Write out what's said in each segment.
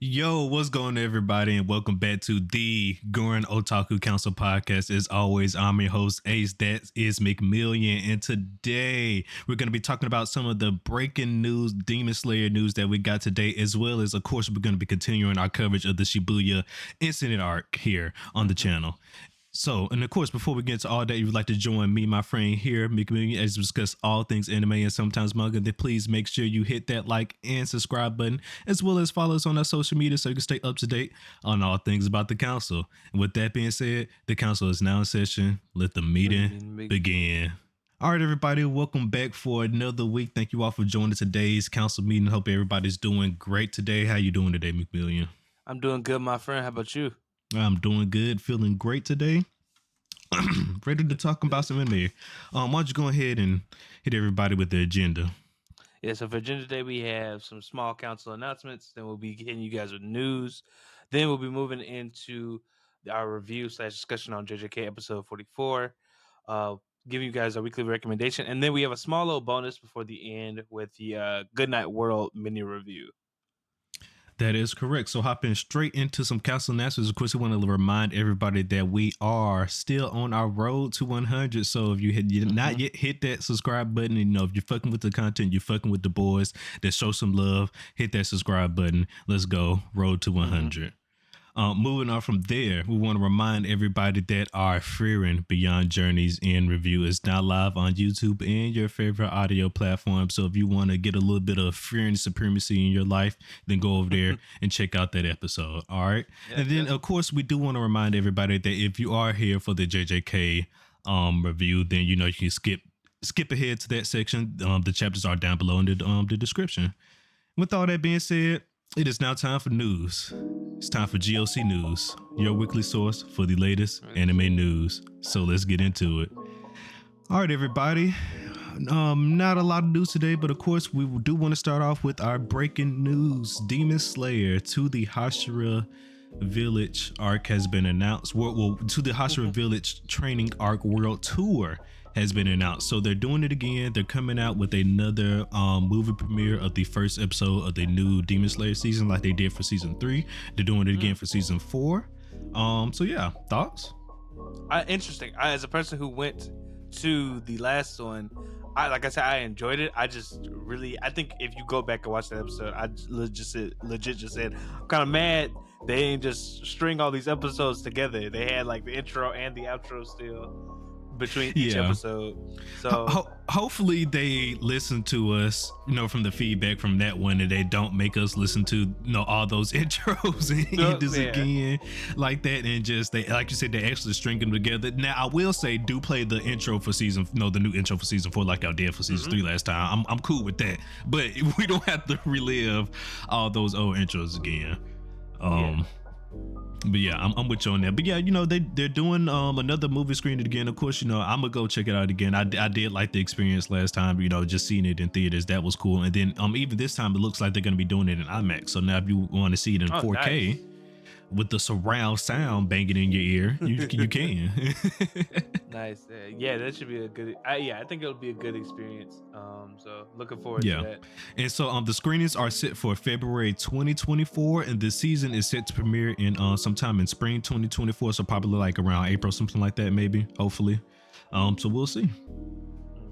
Yo, what's going on, everybody, and welcome back to the Gurren Otaku Council podcast. As always, I'm your host, Ace. That is McMillian, and today we're going to be talking about some of the breaking news, Demon Slayer news that we got today, as well as, of course, we're going to be continuing our coverage of the Shibuya incident arc here on the channel. So, and of course, before we get into all that, if you'd like to join me, my friend here, McMillian, as we discuss all things anime and sometimes manga, then please make sure you hit that like and subscribe button, as well as follow us on our social media so you can stay up to date on all things about the council. And with that being said, the council is now in session. Let the meeting begin. All right, everybody, welcome back for another week. Thank you all for joining today's council meeting. Hope everybody's doing great today. How you doing today, McMillian? I'm doing good, my friend. How about you? I'm doing good, feeling great today. Ready to talk about some anime. Why don't you go ahead and hit everybody with the agenda? Yeah, so for agenda today, we have some small council announcements. Then we'll be hitting you guys with news. Then we'll be moving into our review / discussion on JJK episode 44. Giving you guys a weekly recommendation. And then we have a small little bonus before the end with the Goodnight World mini review. That is correct. So hopping straight into some council announcements. Of course, we want to remind everybody that we are still on our road to 100. So if you did not yet hit that subscribe button, and, if you're fucking with the content, you're fucking with the boys, that show some love, hit that subscribe button. Let's go. Road to 100. Moving on from there, we want to remind everybody that our Fearing Beyond Journeys in review is now live on YouTube and your favorite audio platform. So if you want to get a little bit of fearing supremacy in your life, then go over there and check out that episode. All right. Yeah, and then, of course, we do want to remind everybody that if you are here for the JJK review, then, you can skip ahead to that section. The chapters are down below in the description. With all that being said, it is now time for news. It's time for GOC News, your weekly source for the latest anime news. So let's get into it. All right, everybody. Not a lot of news today, but of course we do want to start off with our breaking news. Demon Slayer to the Hashira Village arc has been announced. Well, to the Hashira Village training arc world tour has been announced. So they're doing it again. They're coming out with another movie premiere of the first episode of the new Demon Slayer season, like they did for season 3. They're doing it again for season 4. So yeah, thoughts? Interesting. As a person who went to the last one, like I said, I enjoyed it. I think if you go back and watch that episode, I legit just said, I'm kind of mad they ain't just string all these episodes together. They had like the intro and the outro still between each episode. So hopefully they listen to us, from the feedback from that one, and they don't make us listen to all those intros and endings again like that, and just they, like you said, they actually string them together. Now I will say, do play the intro for season, the new intro for season 4 like I did for season 3 last time. I'm cool with that, but we don't have to relive all those old intros again. But yeah, I'm with you on that. But yeah, they're doing another movie screening again. Of course, I'm gonna go check it out again. I did like the experience last time, just seeing it in theaters. That was cool. And then even this time it looks like they're gonna be doing it in IMAX. So now if you want to see it in 4K, nice, with the surround sound banging in your ear, you can. Nice. Yeah, that should be a good. I think it'll be a good experience. So looking forward to that. And so the screenings are set for February 2024, and the season is set to premiere in sometime in spring 2024. So probably like around April, something like that, maybe. Hopefully. So we'll see.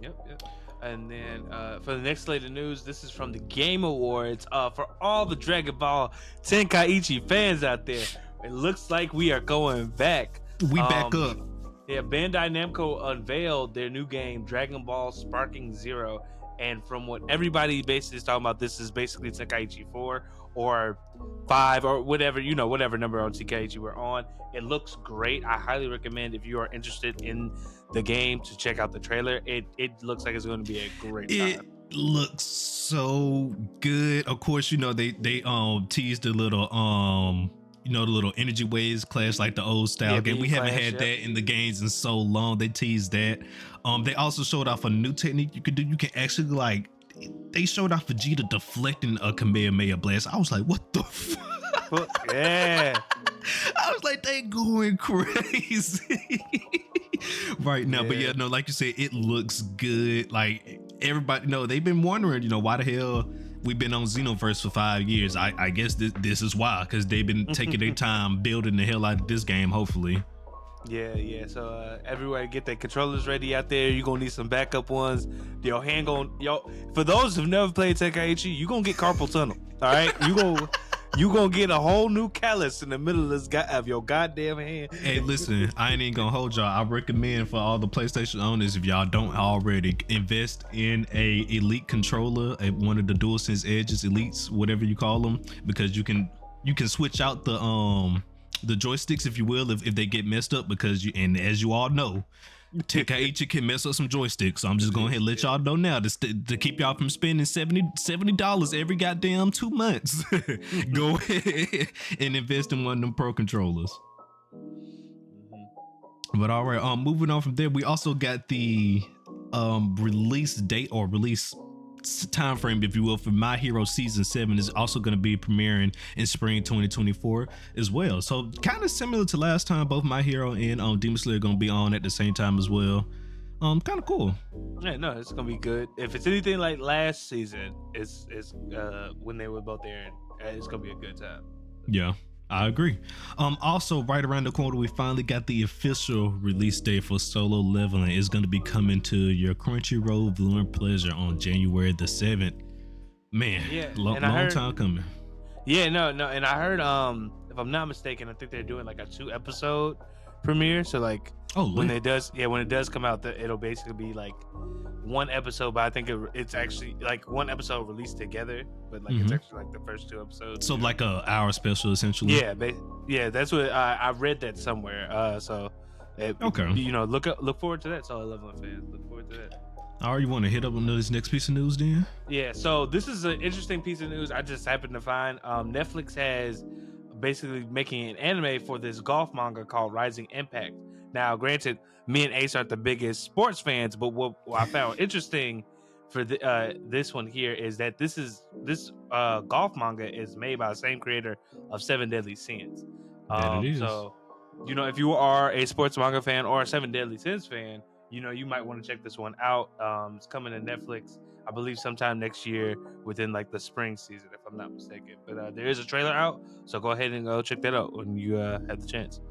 Yep. And then for the next slate of news, this is from the Game Awards. For all the Dragon Ball Tenkaichi fans out there, it looks like we are going back. We back up. Yeah, Bandai Namco unveiled their new game, Dragon Ball Sparking Zero. And from what everybody basically is talking about, this is basically Tenkaichi 4 or 5 or whatever, whatever number on Tenkaichi we're on. It looks great. I highly recommend, if you are interested in the game, to check out the trailer. It looks like it's going to be a great time. It looks so good. Of course, they teased a little the little energy waves clash like the old style game. We haven't had that in the games in so long. They teased that. They also showed off a new technique you could do. You can actually they showed off Vegeta deflecting a Kamehameha blast. I was like, what the fuck? Yeah. I was like, they going crazy right now. But like you said, it looks good. Like everybody, they've been wondering, why the hell we've been on Xenoverse for 5 years. I guess this is why, because they've been taking their time building the hell out of this game. Hopefully. Yeah. So everywhere, get their controllers ready out there. You're gonna need some backup ones. For those who've never played Tenkaichi, you gonna get carpal tunnel. All right, you gonna get a whole new callus in the middle of your goddamn hand. Hey, listen, I ain't even gonna hold y'all. I recommend for all the PlayStation owners, if y'all don't already, invest in a elite controller, one of the DualSense Edges, Elites, whatever you call them, because you can switch out the joysticks, if you will, if they get messed up, because and as you all know, Tenkaichi can mess up some joysticks. So I'm just going ahead and let y'all know now to keep y'all from spending $70 every goddamn 2 months. Go ahead and invest in one of them pro controllers. But all right, moving on from there, we also got the release date or release time frame, if you will, for My Hero Season 7 is also going to be premiering in spring 2024 as well. So kind of similar to last time, both My Hero and Demon Slayer are going to be on at the same time as well. Kind of cool. Yeah, no, it's gonna be good. If it's anything like last season, it's when they were both there, and it's gonna be a good time. Yeah, I agree. Also, right around the corner, we finally got the official release date for Solo Leveling. It's going to be coming to your Crunchyroll viewing pleasure on January the 7th. Man, yeah, long time coming. Yeah, no, and I heard, if I'm not mistaken, I think they're doing like a 2-episode premiere. So like, when it does come out, it'll basically be like 1 episode, but I think it's actually like 1 episode released together, but like it's actually like the first 2 episodes. So like a hour special essentially. Yeah, that's what I read that somewhere. Okay, look forward to that, Solo Leveling fans. Look forward to that. All right, you want to hit up on this next piece of news then? Yeah, so this is an interesting piece of news I just happened to find. Netflix has basically making an anime for this golf manga called Rising Impact. Now, granted, me and Ace aren't the biggest sports fans, but what I found interesting for this one here is that this golf manga is made by the same creator of Seven Deadly Sins. That it is. So, if you are a sports manga fan or a Seven Deadly Sins fan, you might want to check this one out. It's coming to Netflix, I believe, sometime next year within like the spring season, if I'm not mistaken. But there is a trailer out, so go ahead and go check that out when you have the chance.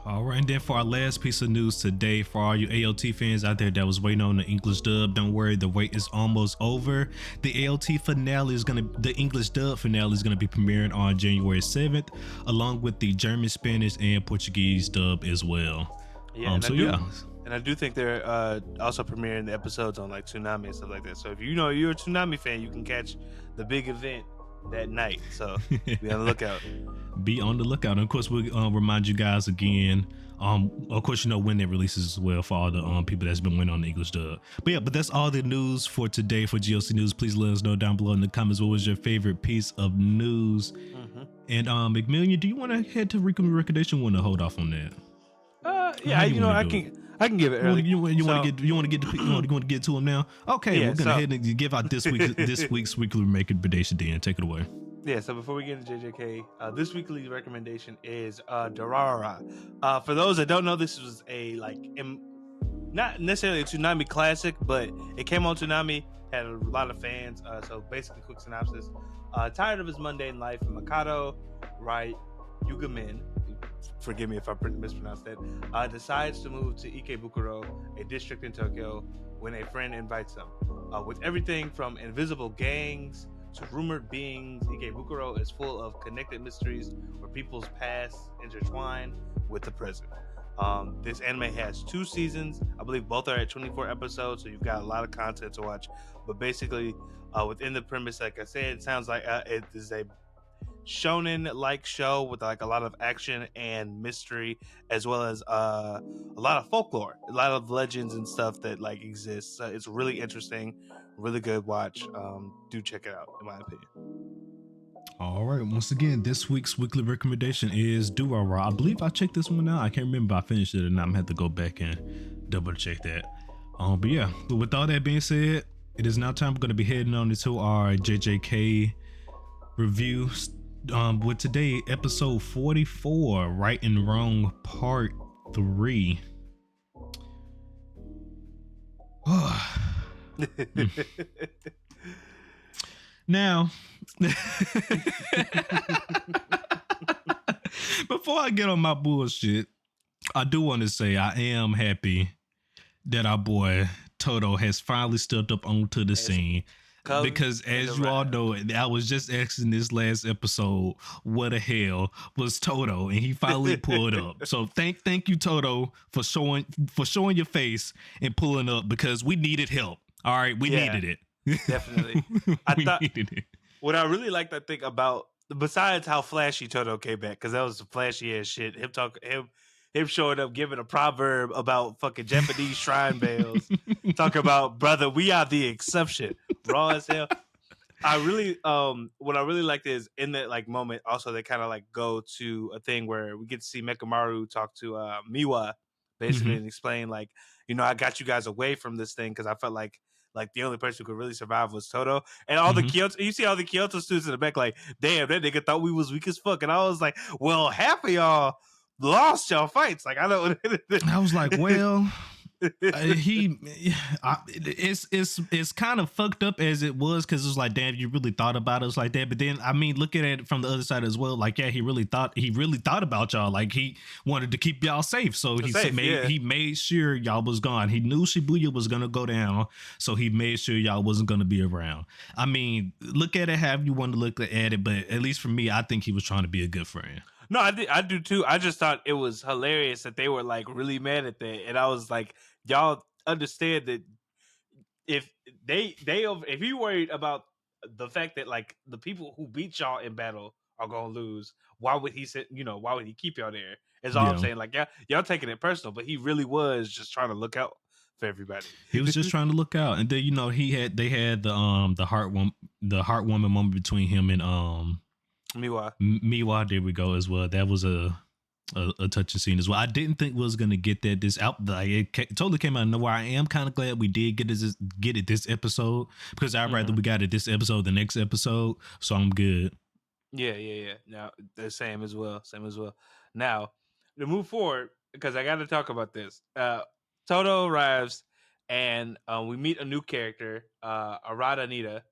All right, and then for our last piece of news today, for all you AOT fans out there that was waiting on the English dub, don't worry, the wait is almost over. The AOT finale the English dub finale is gonna be premiering on January 7th, along with the German, Spanish, and Portuguese dub as well. Yeah, and I do think they're also premiering the episodes on like Toonami and stuff like that. So if you're a Toonami fan, you can catch the big event that night. So be on the lookout. Be on the lookout. And of course, we'll remind you guys again. Of course, when it releases as well for all the people that's been waiting on the English dub. But that's all the news for today for GOC News. Please let us know down below in the comments what was your favorite piece of news. And McMillian, do you want to head to recommendation? Want to hold off on that? I can give it early. You want to get to him now? Okay, we're gonna head and give out this week's weekly recommendation. Dan, take it away. Yeah, so before we get into JJK, this weekly recommendation is Durarara. For those that don't know, this was not necessarily a Toonami classic, but it came on Toonami, had a lot of fans. So basically, quick synopsis: tired of his mundane life, Makoto Yugamin, forgive me if I mispronounced that, decides to move to Ikebukuro, a district in Tokyo, when a friend invites him. With everything from invisible gangs to rumored beings, Ikebukuro is full of connected mysteries where people's past intertwine with the present. This anime has 2 seasons. I believe both are at 24 episodes, so you've got a lot of content to watch. But basically, within the premise, like I said, it sounds like it is a shonen-like show with like a lot of action and mystery, as well as a lot of folklore, a lot of legends and stuff that like exists. It's really interesting, really good watch. Do check it out, in my opinion. All right, once again, this week's weekly recommendation is Durarara. I believe I checked this one out. I can't remember if I finished it or not. I'm gonna have to go back and double check that. But yeah, with all that being said, it is now time. We're going to be heading on into our JJK review. With today, episode 44, Right and Wrong, part 3. Now, before I get on my bullshit, I do want to say I am happy that our boy Toto has finally stepped up onto the scene. Because as you all know, I was just asking this last episode, what the hell was Toto, and he finally pulled up. So thank you, Toto, for showing your face and pulling up, because we needed help. All right, we needed it. Definitely. Needed it. What I really liked, I think, about, besides how flashy Toto came back, because that was some flashy ass shit. Him showing up, giving a proverb about fucking Japanese shrine bells. Talk about, brother, we are the exception. Raw as hell. I really, what I really liked is in that like moment, also they kind of like go to a thing where we get to see Mekamaru talk to Miwa, basically, and explain like, I got you guys away from this thing because I felt like the only person who could really survive was Toto. And all the Kyoto, you see all the Kyoto students in the back, like, damn, that nigga thought we was weak as fuck. And I was like, well, half of y'all lost y'all fights. Like, I don't. I was like, well, it's kind of fucked up as it was, because it was like, damn, you really thought about us like that. But then, I mean, look at it from the other side as well. Like, yeah, he really thought about y'all. Like, he wanted to keep y'all safe, so he made sure y'all was gone. He knew Shibuya was gonna go down, so he made sure y'all wasn't gonna be around. I mean, look at it however you want to look at it, but at least for me, I think he was trying to be a good friend. No, I do too. I just thought it was hilarious that they were like really mad at that, and I was like, y'all understand that if you worried about the fact that like the people who beat y'all in battle are gonna lose, why would he why would he keep y'all there? Is all I'm saying. Like, y'all taking it personal, but he really was just trying to look out for everybody. He was just trying to look out, and then they had the heartwarming moment between him and Miwa, there we go as well. That was a touching scene as well. I didn't think we was gonna get that this out. Like, it totally came out of nowhere. I am kind of glad we did get it this episode, because I'd rather we got it this episode than next episode. So I'm good. Yeah. Now the same as well. Now to move forward, because I got to talk about this. Toto arrives, and we meet a new character, Arata Nita.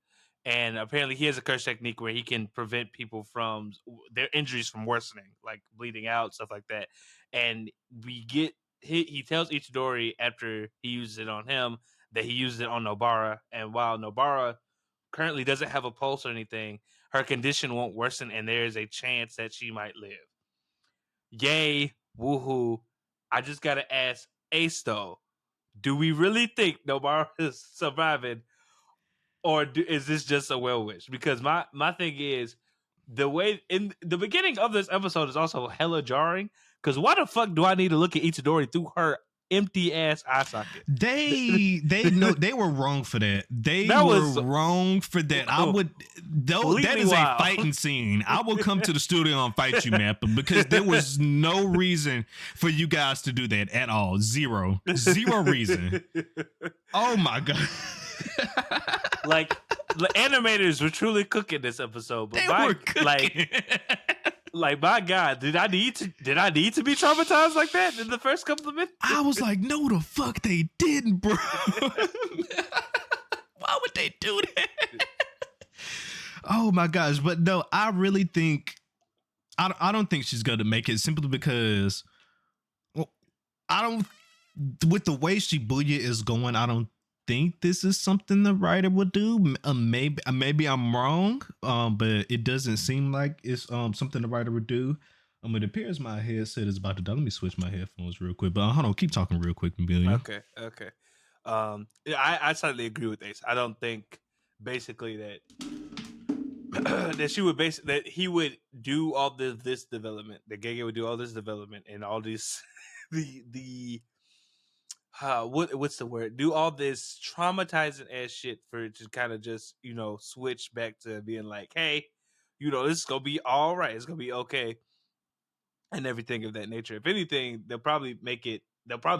And apparently he has a curse technique where he can prevent people from their injuries from worsening, like bleeding out, stuff like that. And he tells Itadori after he uses it on him that he uses it on Nobara. And while Nobara currently doesn't have a pulse or anything, her condition won't worsen, and there is a chance that she might live. Yay, woohoo. I just got to ask Ace, though, do we really think Nobara is surviving? Or is this just a well wish? Because my thing is, the way in the beginning of this episode is also hella jarring. Because why the fuck do I need to look at Itadori through her empty ass eye socket? They were wrong for that. Wrong for that. That is a fighting scene. I will come to the studio and fight you, Mappa, because there was no reason for you guys to do that at all. Zero reason. Oh my god. Like, the animators were truly cooking this episode, but like my god, did I need to be traumatized like that in the first couple of minutes? I was like, no, the fuck they didn't, bro. Why would they do that? Oh my gosh, but no, I really think I don't think she's gonna make it, simply because, well, with the way Shibuya is going, I don't think this is something the writer would do. Maybe I'm wrong, but it doesn't seem like it's something the writer would do. It appears my headset is about to die. Let me switch my headphones real quick. But hold on, keep talking real quick, McMillian. Okay. I slightly agree with this. I don't think basically that that she would that he would do all this development. That Gege would do all this development and all these what's the word? Do all this traumatizing ass shit for it to kind of just, switch back to being like, hey, this is gonna be all right. It's gonna be okay, and everything of that nature. If anything, they'll probably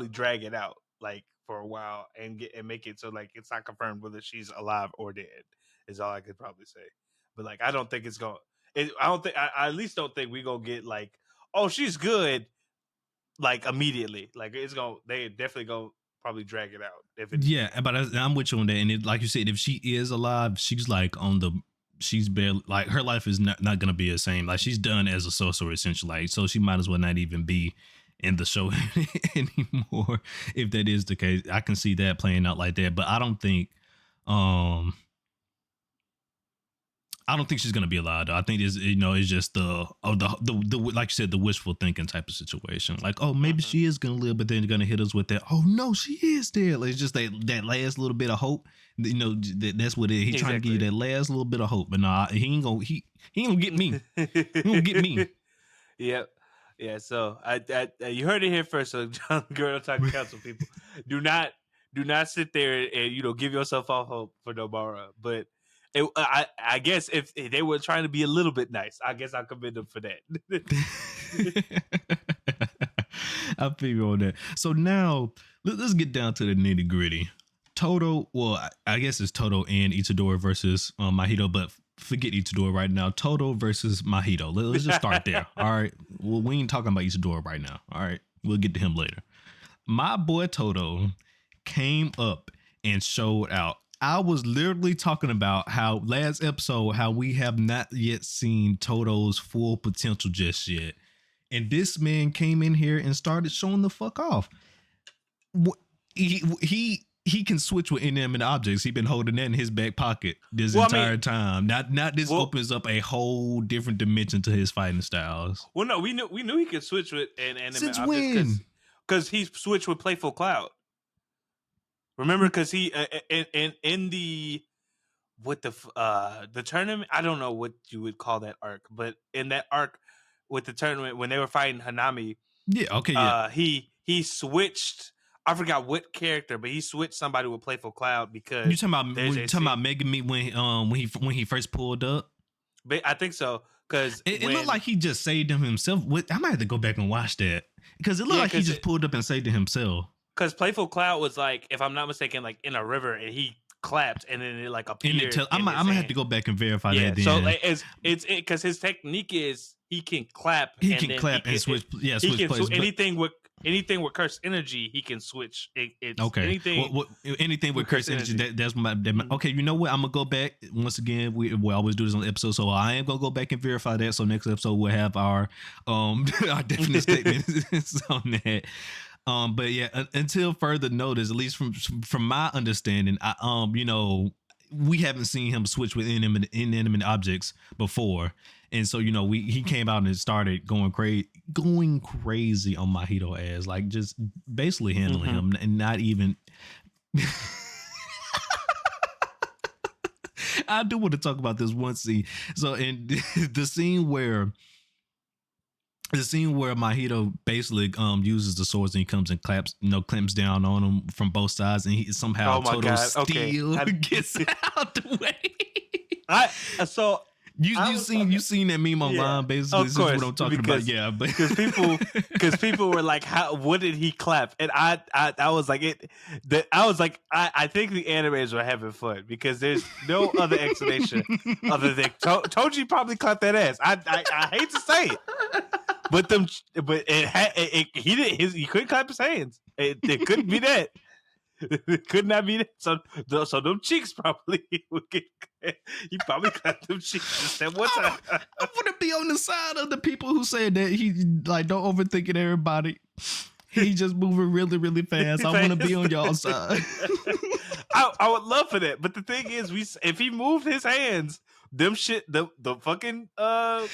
drag it out like for a while and make it so like it's not confirmed whether she's alive or dead. Is all I could probably say. But like, I don't think it's gonna. I at least don't think we gonna get like, oh, she's good. Like immediately, like they definitely go probably drag it out. But I'm with you on that. And like you said, if she is alive, she's like on the she's barely like her life is not gonna be the same. Like she's done as a sorcerer essentially. Like, so she might as well not even be in the show anymore. If that is the case, I can see that playing out like that. But um I don't think she's gonna be allowed. I think it's just the like you said, the wishful thinking type of situation. Like, oh, maybe she is gonna live, but then they're gonna hit us with that. Oh no, she is there. Like, it's just that last little bit of hope. That's what he's trying to give you, that last little bit of hope. But nah, he ain't gonna get me. He gonna get me. Yep. Yeah. So you heard it here first. So John Gurren Otaku Council people, do not sit there and give yourself all hope for Nobara. But I guess if they were trying to be a little bit nice, I guess I'll commend them for that. I feel you on that. So now let's get down to the nitty gritty. Todo, well, I guess it's Todo and Itadori versus Mahito, but forget Itadori right now. Todo versus Mahito. Let's just start there. All right. Well, we ain't talking about Itadori right now. All right. We'll get to him later. My boy Todo came up and showed out. I was literally talking about how last episode, how we have not yet seen Todo's full potential just yet. And this man came in here and started showing the fuck off. He can switch with inanimate objects. He's been holding that in his back pocket this entire time. Not this opens up a whole different dimension to his fighting styles. Well, no, we knew he could switch with inanimate Since objects. when? Because he switched with Playful Cloud. Remember, because he in the tournament, I don't know what you would call that arc, but in that arc with the tournament when they were fighting Hanami, he switched. I forgot what character, but he switched somebody with Playful Cloud because you talking about Megami when he first pulled up. But I think so because it looked like he just saved him himself. I might have to go back and watch that because it looked like he just pulled up and saved himself. Because Playful Cloud was like, if I'm not mistaken, like in a river, and he clapped, and then it like appeared. I'm gonna have to go back and verify that. Then. So like, it's because his technique is he can clap. He can clap and switch. Yeah, switch places. Anything with cursed energy, he can switch. It's okay. Anything with cursed energy. That's my. Okay, you know what? I'm gonna go back once again. We always do this on the episode, so I am gonna go back and verify that. So next episode we'll have our our definite statements on that. But yeah, until further notice, at least from my understanding, we haven't seen him switch with inanimate objects before, and so he came out and started going crazy on Mahito ass, like just basically handling him and not even. I do want to talk about this one scene. So in the scene where Mahito basically uses the swords and he comes and clamps down on him from both sides, and he somehow Todo still gets out the way. You seen that meme online, basically. This is what I'm talking about. Yeah, but because people were like, what did he clap? And I was like I think the animators were having fun because there's no other explanation other than Toji probably clapped that ass. I hate to say it. He couldn't clap his hands. It couldn't be that. It could not be that. So them cheeks probably he probably clapped them cheeks just that one time. I want to be on the side of the people who say that he like don't overthink it. Everybody, he just moving really really fast. I want to be on y'all side. I would love for that, but the thing is, if he moved his hands. Them shit, the fucking I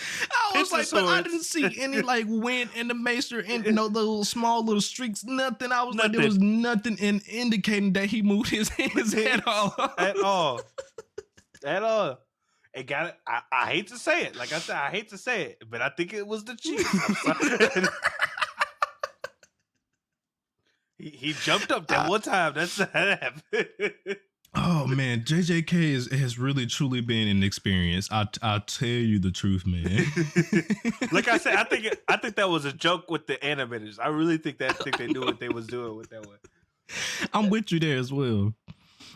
was like, but I didn't see any like wind in the maester and little small little streaks, nothing. I was like, there was nothing indicating that he moved his hands at all. At all. It got it. I hate to say it. Like I said, I hate to say it, but I think it was the cheeks. He jumped up that one time. That's what happened. Oh man, JJK has really truly been an experience. I'll tell you the truth, man. Like I said, I think that was a joke with the animators. I really think they knew what they was doing with that one. I'm with you there as well,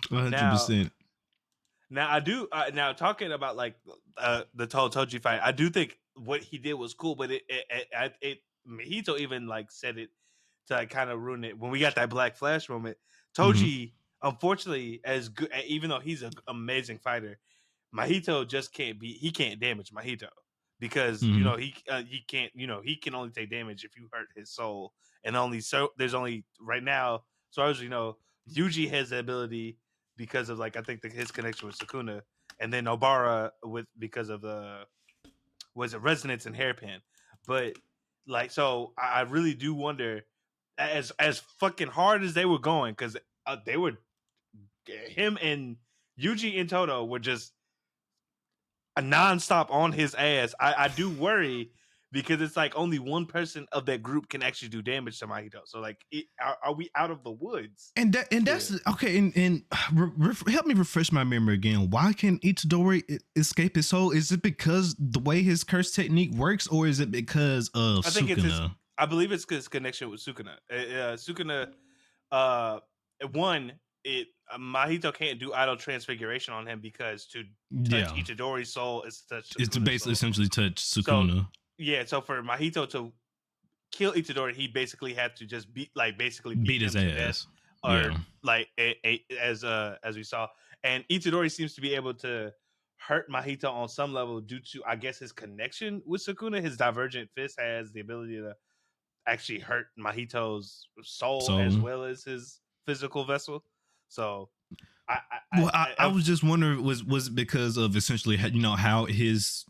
100%. Now I do. Now talking about like the Toji fight, I do think what he did was cool, but it Hito even like said it to like kind of ruin it when we got that Black Flash moment. Toji. Unfortunately, as good, even though he's an amazing fighter, Mahito just can't be. He can't damage Mahito because Mhm. he can't. He can only take damage if you hurt his soul, and only so there's only right now. So as you know, Yuji has the ability because of like I think his connection with Sukuna, and then Obara because of the was it resonance and hairpin, but like so I really do wonder as fucking hard as they were going because they were him and Yuji and Todo were just a nonstop on his ass. I do worry because it's like only one person of that group can actually do damage to Mahito. So like, are we out of the woods? That's okay. And help me refresh my memory again. Why can Itadori escape his soul? Is it because the way his curse technique works, or is it because of I think it's his. Sukuna? I believe it's his connection with Sukuna. Sukuna, uh, one, Mahito can't do auto transfiguration on him because to touch Yeah, Itadori's soul is to touch it's to Sukuna's basically soul. essentially touch So Sukuna. yeah, so for Mahito to kill Itadori, he basically had to just beat Beat his him to death, ass. or Yeah. like as we saw. And Itadori seems to be able to hurt Mahito on some level due to I guess his connection with Sukuna. His divergent fist has the ability to actually hurt Mahito's soul So, as well as his physical vessel. So well, I was just wondering was it because of essentially how his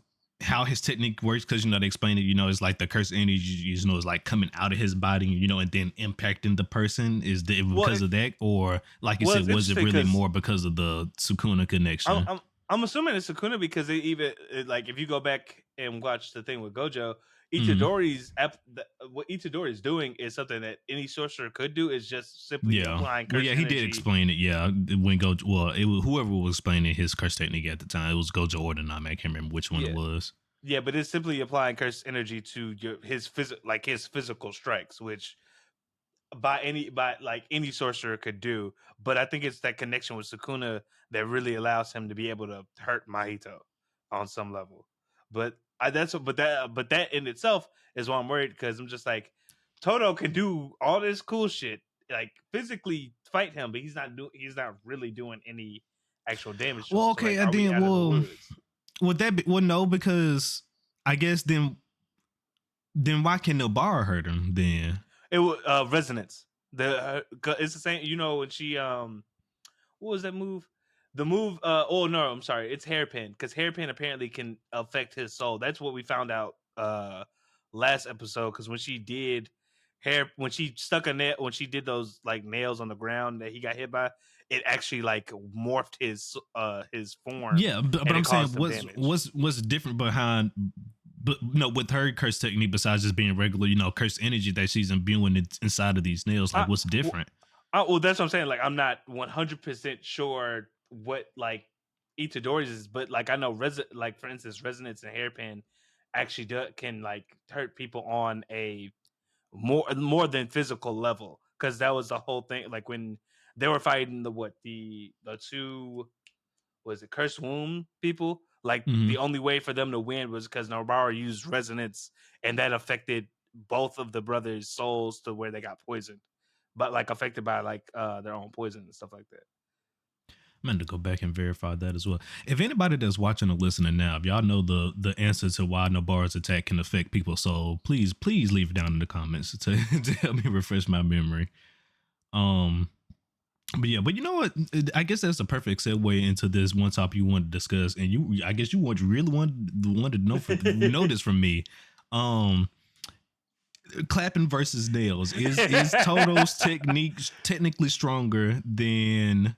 technique works, because they explain it, it's like the curse energy is like coming out of his body, and then impacting the person. Is it because of that, or like you said, was it really more because of the Sukuna connection? I'm assuming it's Sukuna because like if you go back and watch the thing with Gojo, what Itadori is doing is something that any sorcerer could do. Is just simply applying curse he did explain it. Yeah, when Gojo, it was whoever was explaining his curse technique at the time. It was Gojo or Nanami. I can't remember which one it was. Yeah, but it's simply applying curse energy to his physical strikes, which by any sorcerer could do. But I think it's that connection with Sukuna that really allows him to be able to hurt Mahito on some level. But that in itself is why I'm worried, because I'm just like, Todo can do all this cool shit, like physically fight him, but he's not really doing any actual damage to him. Well, So like, okay, are we out of the woods? Would that be no? Because I guess then why can Nobara hurt him then? It was resonance. It's the same. When she what was that move? The move. Oh no, I'm sorry. It's hairpin, because hairpin apparently can affect his soul. That's what we found out last episode. Because when she did when she stuck a nail, when she did those like nails on the ground that he got hit by, it actually like morphed his form. Yeah, but I'm saying what's different behind. But no, with her curse technique, besides just being regular, curse energy that she's imbuing inside of these nails, like what's different? Well, that's what I'm saying. Like, I'm not 100% sure what like Itadori's is, but like I know like for instance, resonance and hairpin actually can like hurt people on a more than physical level, because that was the whole thing. Like when they were fighting the two, was it cursed womb people? Like the only way for them to win was because Nobara used resonance, and that affected both of the brothers' souls to where they got poisoned, but like affected by like their own poison and stuff like that. I'm going to go back and verify that as well. If anybody that's watching or listening now, if y'all know the answer to why Nobara's attack can affect people's soul, please leave it down in the comments to help me refresh my memory. But yeah, but you know what? I guess that's the perfect segue into this one topic you want to discuss, and I guess you really wanted to know this from me. Clapping versus nails is Todo's technique technically stronger than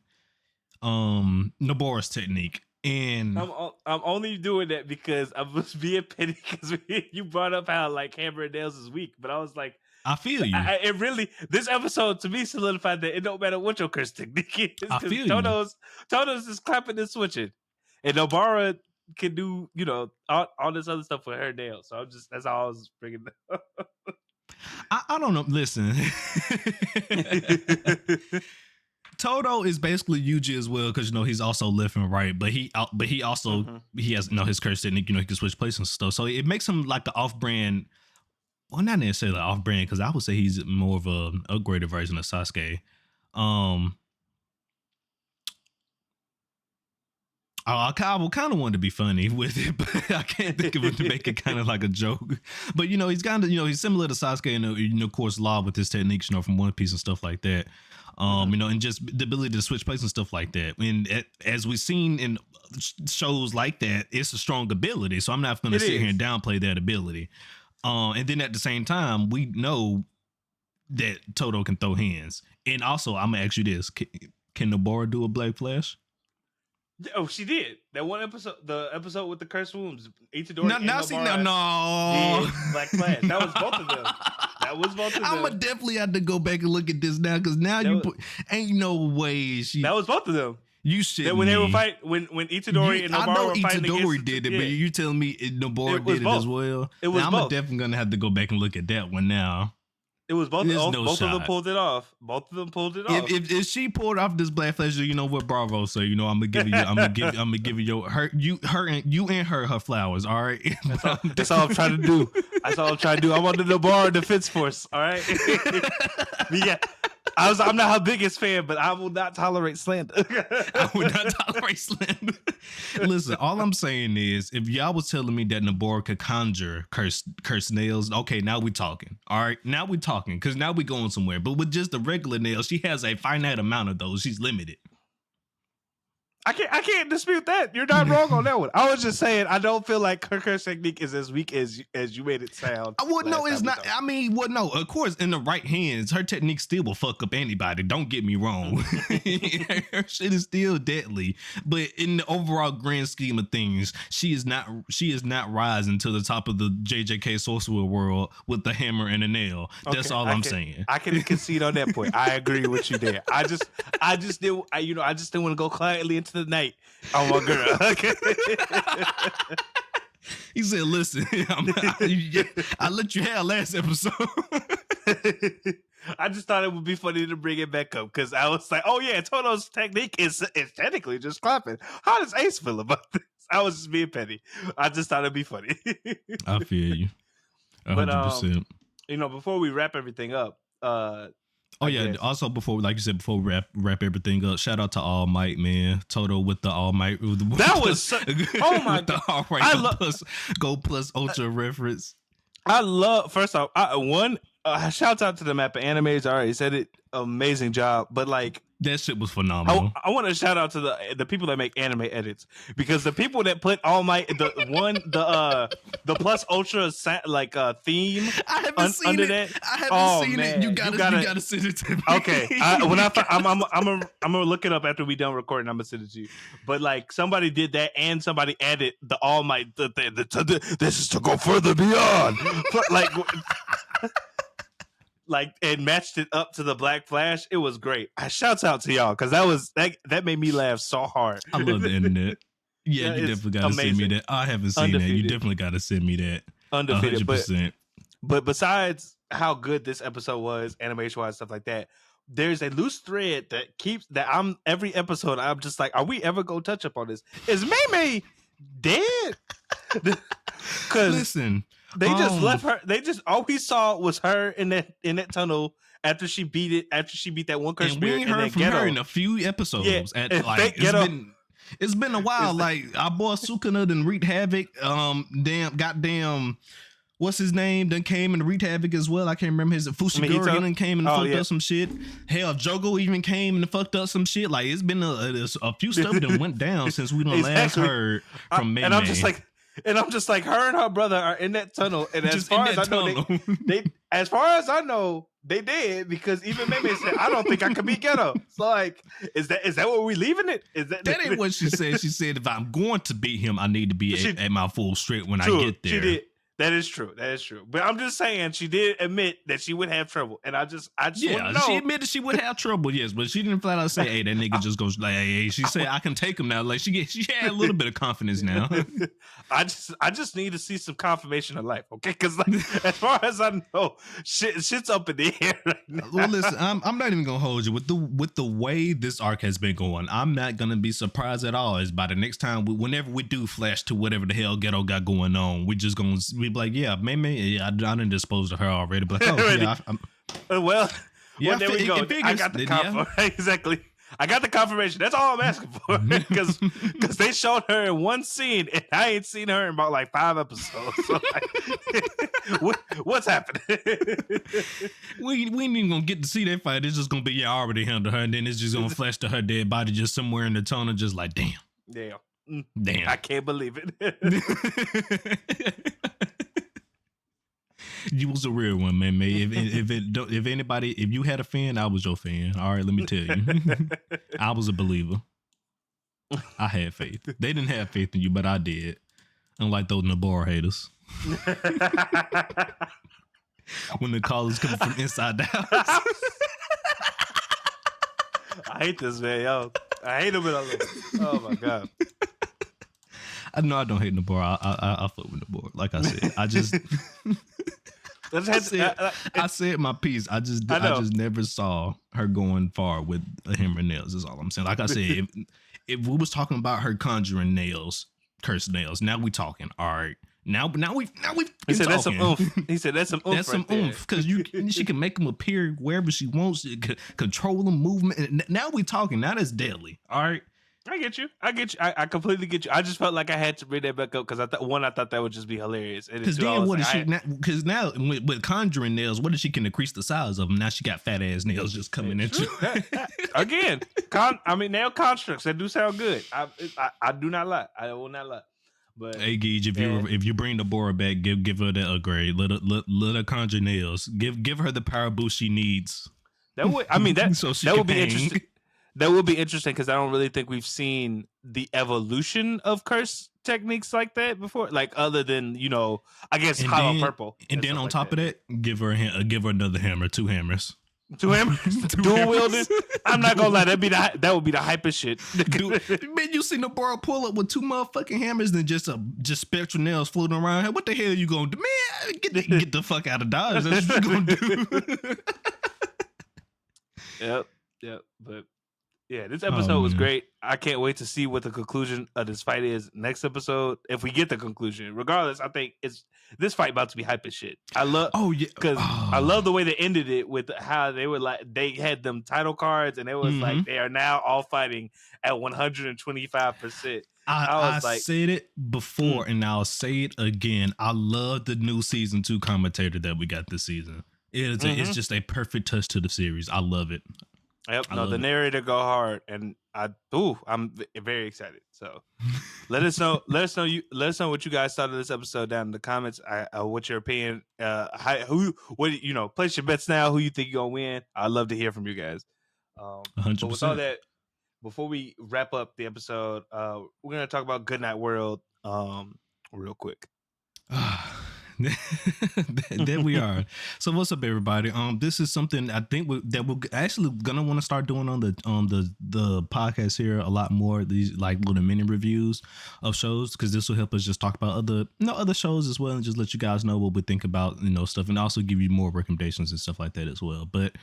Nobara's technique? And I'm only doing that because I was being petty, because you brought up how like hammer and nails is weak, but I was like, I feel you. It really, this episode to me solidified that it don't matter what your curse technique is. I feel Todo's just clapping and switching, and Nobara can do all this other stuff with her nails. So that's all I was bringing up. I don't know. Listen. Todo is basically Yuji as well, because he's also left and right, but he also he has his curse technique. He can switch places and stuff, so it makes him like the off-brand. Well, not necessarily off-brand, because I would say he's more of a upgraded version of Sasuke. I kind of wanted to be funny with it, but I can't think of it to make it kind of like a joke. But he's kind of he's similar to Sasuke and of course Law with his techniques, from One Piece and stuff like that. And just the ability to switch places and stuff like that. And as we've seen in shows like that, it's a strong ability. So I'm not going to sit here and downplay that ability. And then at the same time, we know that Todo can throw hands. And also, I'm gonna ask you this: can Nobara do a Black Flash? Oh, she did. That one episode, the episode with the cursed wombs. Itadori No, and Nobara no. did Black Flash. That was both of them. I'm gonna definitely have to go back and look at this now because now ain't no way she. That was both of them. You shit. When they were fighting, when Itadori and Nobara were fighting against. Itadori did it, but you telling me Nobara did it as well? It was now, both. I'm definitely gonna have to go back and look at that one now. It was both. Both of them pulled it off. Both of them pulled it off. If she pulled off this Black Flash, you know what? Bravo, so I'm gonna give you. I'm gonna give you her flowers. All right. That's all I'm trying to do. I'm on the Nobara Defense Force. All right. Yeah. I'm not her biggest fan, but I will not tolerate slander. I would not tolerate slander. Listen, all I'm saying is, if y'all was telling me that Nobara could conjure cursed nails, okay, now we talking. All right, now we talking, because now we going somewhere. But with just the regular nails, she has a finite amount of those. She's limited. I can't dispute that. You're not wrong on that one. I was just saying I don't feel like her curse technique is as weak as you made it sound. Well, no, it's not. I mean, well, no. Of course, in the right hands, her technique still will fuck up anybody. Don't get me wrong. Her shit is still deadly, but in the overall grand scheme of things, she is not rising to the top of the JJK sorcerer world with the hammer and a nail. That's all I'm saying. I can concede on that point. I agree with you there. I just didn't want to go quietly into the night. Oh my girl. He said, listen, I let you have last episode. I just thought it would be funny to bring it back up because I was like, oh yeah, Todo's technique is technically just clapping. How does Ace feel about this? I was just being petty. I just thought it'd be funny. I feel you. 100%. But before we wrap everything up, also before we wrap everything up, shout out to All Might, man. Toto with the All Might. That was oh my god! All Might Go plus Ultra reference. I love. First off, shout out to the map of animes. I already said it. Amazing job, but like that shit was phenomenal. I want to shout out to the people that make anime edits, because the people that put All Might the plus ultra theme I haven't seen under it. that. I haven't seen it. You gotta send it to me. Okay, I'm gonna look it up after we done recording. I'm gonna send it to you. But like somebody did that, and somebody added the All Might. This is to go further beyond. And matched it up to the Black Flash. It was great. Shouts out to y'all, because that made me laugh so hard. I love the internet. Yeah, you definitely gotta send me that. I haven't seen that. You definitely gotta send me that. Undefeated. 100%. But besides how good this episode was, animation wise, stuff like that, there's a loose thread that I'm every episode I'm just like, are we ever gonna touch up on this? Is Mei dead? Because listen. They just left her. They just all we saw was her in that tunnel after she beat that one curse spirit. We ain't heard from her in a few episodes. Yeah, it's been a while. Like our boy Sukuna done wreaked havoc. Goddamn, what's his name? Done came and wreaked havoc as well. I can't remember his Fushiguro. Done came and fucked up some shit. Hell, Jogo even came and fucked up some shit. Like it's been a few stuff that went down since we done last heard from May. And I'm just like, her and her brother are in that tunnel, and as far as I know, they did, because even Meme said, "I don't think I can beat Ghetto." So like, is that what we leaving it? That ain't what she said? She said, if I'm going to beat him, I need to be at my full strength when I get there. She did. That is true. But I'm just saying, she did admit that she would have trouble, and I just want to know. She admitted she would have trouble, yes, but she didn't flat out say, "Hey, that nigga just goes like." Hey, she said, "I can take him now." Like she had a little bit of confidence now. I just need to see some confirmation of life, okay? Because like, as far as I know, shit's up in the air right now. Well, listen, I'm not even gonna hold you with the way this arc has been going. I'm not gonna be surprised at all. Is by the next time, whenever we do flash to whatever the hell Ghetto got going on, we just gonna be like, yeah, maybe I didn't dispose of her already, but there we go. I got the confirmation. Exactly. I got the confirmation. That's all I'm asking for. Because they showed her in one scene, and I ain't seen her in about like 5 episodes. So like, what's happening? we ain't even gonna get to see that fight. It's just gonna be, I already handled her, and then it's just gonna flash to her dead body just somewhere in the tunnel, just like, damn. Damn. I can't believe it. You was a real one, man. If you had a fan, I was your fan. All right, let me tell you, I was a believer. I had faith. They didn't have faith in you, but I did. Unlike those Nabora haters. When the callers coming from inside the house. I hate this man, yo. I hate him and I love him. Oh my god. I know I don't hate Nabora. I fuck with Nabora. Like I said, I just. I said my piece. I just never saw her going far with a hammer and nails. Is all I'm saying. Like I said, if we was talking about her conjuring nails, cursed nails, now we talking. All right. Now we. He said that's some oomph. He said that's some oomph. That's some oomph because she can make them appear wherever she wants. Control them, movement. And now we talking. Now that's deadly. All right. I get you. I completely get you. I just felt like I had to bring that back up because I thought that would just be hilarious. Because then what is she? Because now with conjuring nails, what if she can increase the size of them? Now she got fat ass nails just coming at you. Again, nail constructs that do sound good. I do not lie. I will not lie. But hey, Gage, if you bring Nabora back, give her that upgrade. Let her conjure nails. Give her the power boost she needs. That would be interesting. That would be interesting because I don't really think we've seen the evolution of curse techniques like that before. Like other than I guess Hollow Purple. And then on top of that, give her another hammer, 2 hammers. 2 hammers, dual wielding. I'm not gonna lie, that would be the hypest shit. Dude, man, you seen Nabora pull up with 2 motherfucking hammers than just spectral nails floating around. What the hell are you gonna do, man? Get the fuck out of Dodge. That's what you gonna do. Yep. But yeah, this episode was great. I can't wait to see what the conclusion of this fight is next episode. If we get the conclusion, regardless, I think this fight about to be hype as shit. I love I love the way they ended it with how they were like they had them title cards and it was like they are now all fighting at 125%. I said it before and I'll say it again. I love the new season 2 commentator that we got this season. It's just a perfect touch to the series. I love it. Yep. The narrator go hard, and I'm very excited. So let us know what you guys thought of this episode down in the comments. What's your opinion? Place your bets now. Who you think you're gonna win? I'd love to hear from you guys. 100%. But with all that, before we wrap up the episode, we're gonna talk about Goodnight World real quick. There we are. So what's up, everybody? This is something I think that we're actually gonna want to start doing on the podcast here a lot more. These like little mini reviews of shows because this will help us just talk about other shows as well and just let you guys know what we think about stuff and also give you more recommendations and stuff like that as well. But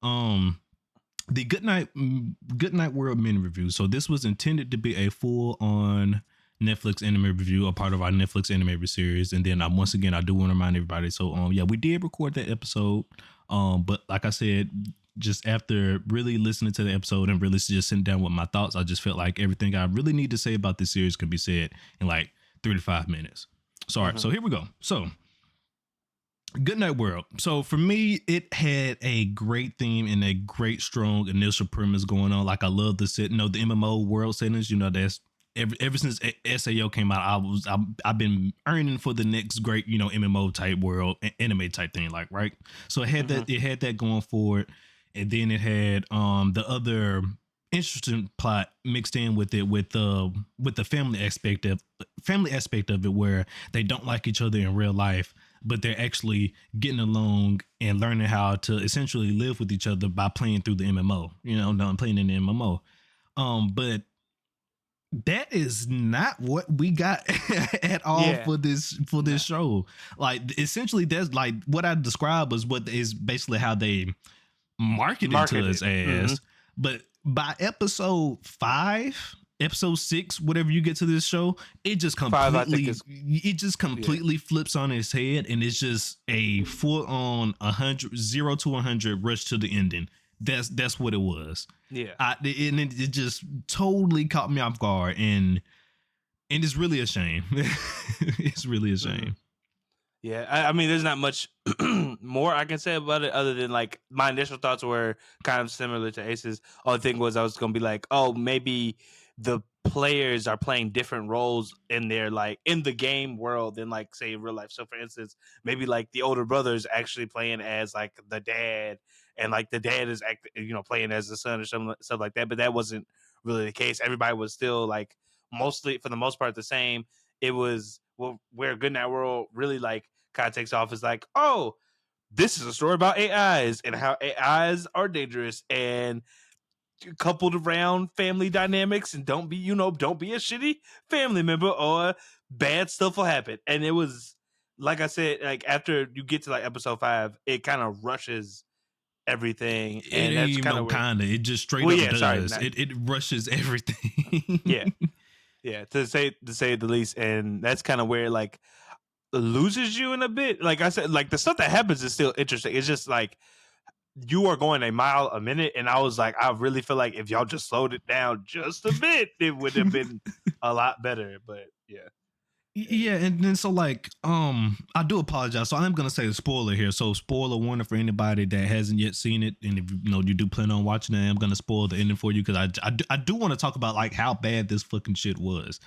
the Goodnight World mini review. So this was intended to be a full on Netflix anime review, a part of our Netflix anime series. And then once again, I do want to remind everybody. So we did record that episode. But like I said, just after really listening to the episode and really just sitting down with my thoughts, I just felt like everything I really need to say about this series could be said in like 3 to 5 minutes. So, all right, so here we go. So Goodnight World. So for me, it had a great theme and a great strong initial premise going on. Like I love the MMO world settings, that's ever since SAO came out, I've been earning for the next great, MMO type world, anime type thing, like, right? So it had that going for it, and then it had the other interesting plot mixed in with it with the family aspect of it, where they don't like each other in real life, but they're actually getting along and learning how to essentially live with each other by playing through the MMO, playing in the MMO. But that is not what we got at all for this show. Like essentially that's like what I described was what is basically how they marketed to us as. But by episode 5, episode 6, whatever you get to this show, it just completely flips on its head and it's just a full on 0 to 100 rush to the ending. That's what it was. Yeah. And it just totally caught me off guard, and it's really a shame. It's really a shame. Yeah, I mean, there's not much more I can say about it other than like my initial thoughts were kind of similar to Ace's. Only thing was I was gonna be like, oh, maybe the players are playing different roles in their like in the game world than like say real life. So for instance, maybe like the older brother is actually playing as like the dad, and like the dad is playing as the son or something stuff like that. But that wasn't really the case. Everybody was still like mostly for the most part the same. It was where Good Night World really like kind of takes off is like, oh, this is a story about AIs and how AIs are dangerous and coupled around family dynamics, and don't be a shitty family member or bad stuff will happen. And it was like I said, like after you get to like episode 5, it kind of rushes everything, and that's kind of it just straight up does. It rushes everything. Yeah, to say the least, and that's kind of where like loses you in a bit. Like I said, like the stuff that happens is still interesting. It's just like you are going a mile a minute, and I was like, I really feel like if y'all just slowed it down just a bit, it would have been a lot better. But yeah, and then so like I do apologize. So I'm gonna say a spoiler here. So spoiler warning for anybody that hasn't yet seen it, and if you do plan on watching it, I'm gonna spoil the ending for you because I do want to talk about like how bad this fucking shit was.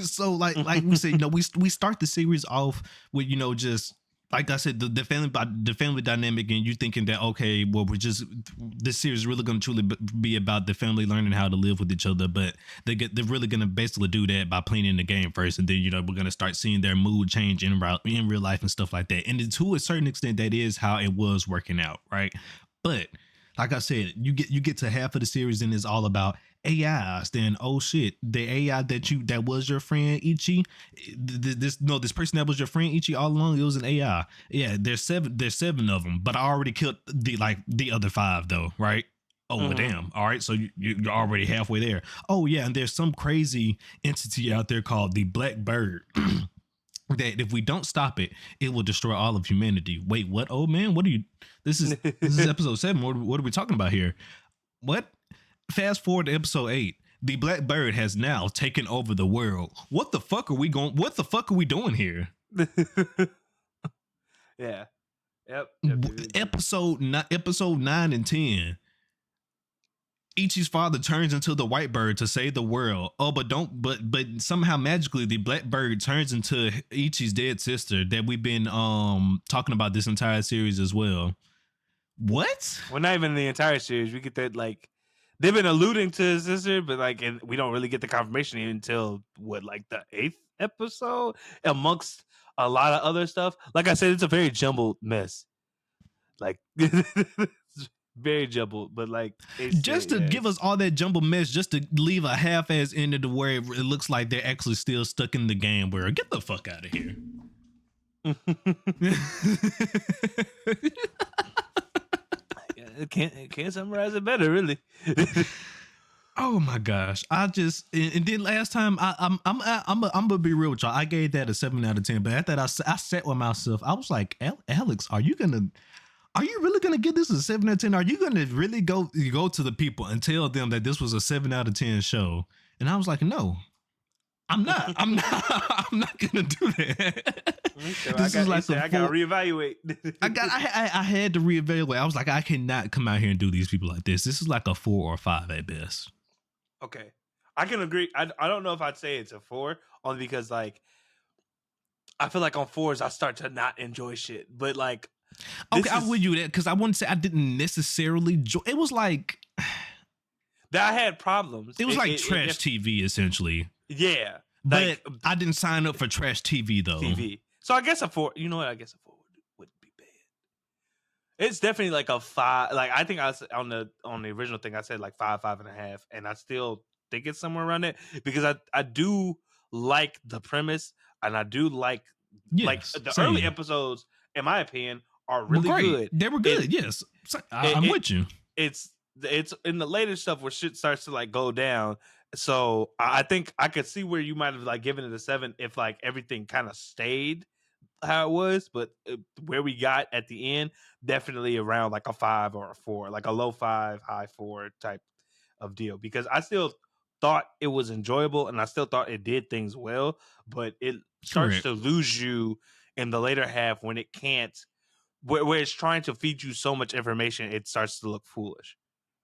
So like we said, we start the series off with just like I said, the family dynamic, and you thinking that okay, well, this series is really going to truly be about the family learning how to live with each other, but they're really going to basically do that by playing in the game first, and then we're going to start seeing their mood change in real life and stuff like that. And to a certain extent, that is how it was working out, right? But like I said, you get to half of the series and it's all about AIs. Then oh shit, the AI that was your friend Ichi, this person that was your friend Ichi all along, it was an AI. Yeah, there's seven of them, but I already killed the other 5 though, right? Oh, well, damn. All right, so you're already halfway there. Oh yeah, and there's some crazy entity out there called the Black Bird. That if we don't stop it, it will destroy all of humanity. Wait, what, old man? What are you? This is episode 7. What are we talking about here? What? Fast forward to episode 8. The Black Bird has now taken over the world. What the fuck are we doing here? Yeah. Yep. Episode 9 and 10. Ichi's father turns into the white bird to save the world. Oh, but somehow magically the black bird turns into Ichi's dead sister that we've been talking about this entire series as well. What? Well, not even the entire series. We get that like they've been alluding to his sister, but like we don't really get the confirmation until like the 8th episode, amongst a lot of other stuff. Like I said, it's a very jumbled mess. Like very jumbled, but like just to give us all that jumbled mess, just to leave a half-ass ending to where it looks like they're actually still stuck in the game. Where get the fuck out of here. It can't summarize it better, really. Oh my gosh! And then last time I'm gonna be real with y'all. I gave that a 7 out of 10, but after that I sat with myself. I was like, Alex, are you really gonna give this a 7 out of 10? Are you gonna really go to the people and tell them that this was a 7 out of 10 show? And I was like, no, I'm not. I'm not gonna do that. So I gotta reevaluate. I had to reevaluate. I was like, I cannot come out here and do these people like this. This is like a 4 or 5 at best. Okay, I can agree. I don't know if I'd say it's a 4, only because like I feel like on 4s I start to not enjoy shit. But like, okay, I'm with you that because I wouldn't say I didn't necessarily enjoy. It was like that I had problems. It was like trash TV essentially. Yeah, but like, I didn't sign up for trash TV though. So I guess a 4. You know what? I guess a 4 wouldn't be bad. It's definitely like a 5. Like I think I was on the original thing I said like 5, 5.5, and I still think it's somewhere around it because I do like the premise, and I do like the early episodes, in my opinion, are really good. They were good. Yes, I'm with you. It's in the later stuff where shit starts to like go down. So I think I could see where you might have like given it a 7 if like everything kind of stayed how it was, but where we got at the end, definitely around like a 5 or a 4, like a low 5, high 4 type of deal. Because I still thought it was enjoyable and I still thought it did things well, but it starts Correct. to lose you in the later half when it can't, where it's trying to feed you so much information, it starts to look foolish.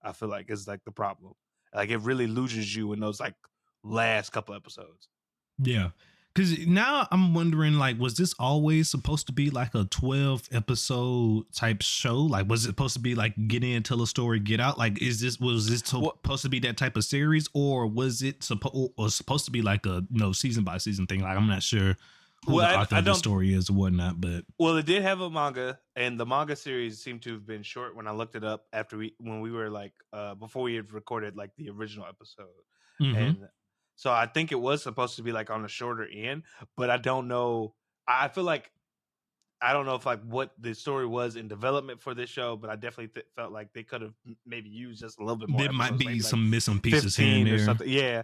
I feel like is like the problem. Like it really loses you in those like last couple episodes. Yeah. Cause now I'm wondering, like, was this always supposed to be like a 12 episode type show? Like, was it supposed to be like get in, tell a story, get out? Like, was this Well, supposed to be that type of series, or was it supposed to be like a season by season thing? Like, I'm not sure who the author I of the don't. story is or whatnot, but Well, it did have a manga, and the manga series seemed to have been short when I looked it up after when we were like before we had recorded like the original episode, mm-hmm. and so I think it was supposed to be like on the shorter end, but I don't know. I feel like I don't know if like what the story was in development for this show, but I definitely felt like they could have maybe used just a little bit more There might episodes, be maybe like some missing pieces here and 15 or there. something. Yeah,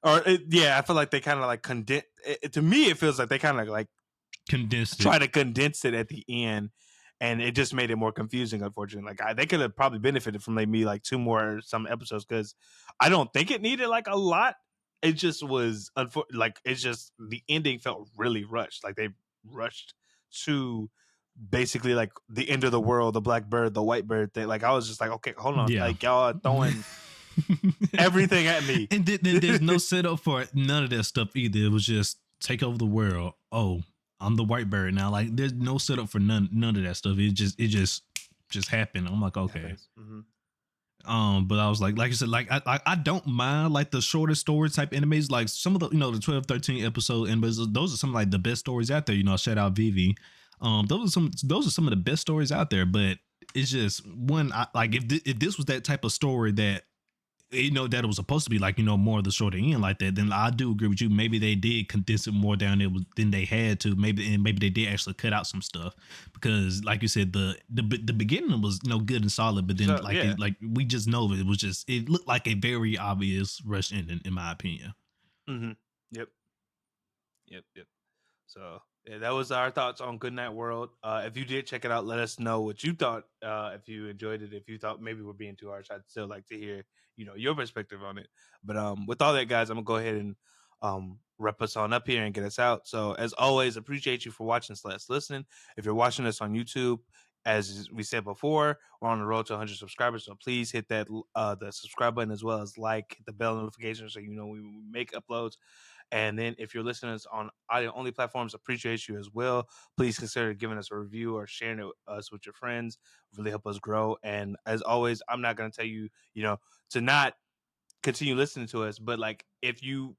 or yeah, I feel like they kind of like condense. To me, it feels like they kind of like Condensed it. try to condense it at the end, and it just made it more confusing. Unfortunately, like they could have probably benefited from maybe like 2 more some episodes, because I don't think it needed like a lot. It just was like it's just the ending felt really rushed. Like they rushed to basically like the end of the world, the black bird, the white bird thing. Like I was just like, okay, hold on, Yeah. like y'all are throwing everything at me. And then there's no setup for none of that stuff either. It was just take over the world. Oh, I'm the white bird now. Like there's no setup for none of that stuff. It just happened. I'm like, okay. Mm-hmm. But I was like I said, like I don't mind like the shorter story type animes, like some of the the 12, 13 episode animes. Those are some like the best stories out there. Shout out Vivi. Those are some of the best stories out there. But it's just one, like if this was that type of story that that it was supposed to be like more of the shorter end like that, then I do agree with you. Maybe they did condense it more down there than they had to. Maybe they did actually cut out some stuff, because like you said, the beginning was good and solid, but then So yeah. like we just know it looked like a very obvious rush ending in my opinion. Mm-hmm. Yep. Yep. So yeah, that was our thoughts on Goodnight World. If you did check it out, let us know what you thought. If you enjoyed it, if you thought maybe we're being too harsh, I'd still like to hear your perspective on it. But with all that, guys, I'm gonna go ahead and wrap us on up here and get us out. So as always, appreciate you for watching / listening. If you're watching us on YouTube, as we said before, we're on the road to 100 subscribers. So please hit that the subscribe button, as well as hit the bell notification so we make uploads. And then if you're listening on audio only platforms, appreciate you as well. Please consider giving us a review or sharing it us with your friends. Really help us grow. And as always, I'm not going to tell you, to not continue listening to us, but like if you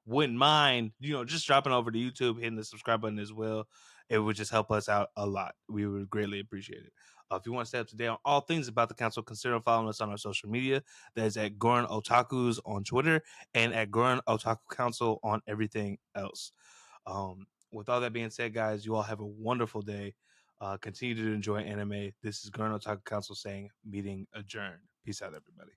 wouldn't mind, just dropping over to YouTube, hitting the subscribe button as well. It would just help us out a lot. We would greatly appreciate it. If you want to stay up to date on all things about the council, consider following us on our social media. That is at Gurren Otakus on Twitter and at Gurren Otaku Council on everything else. With all that being said, guys, you all have a wonderful day. Continue to enjoy anime. This is Gurren Otaku Council saying, meeting adjourned. Peace out, everybody.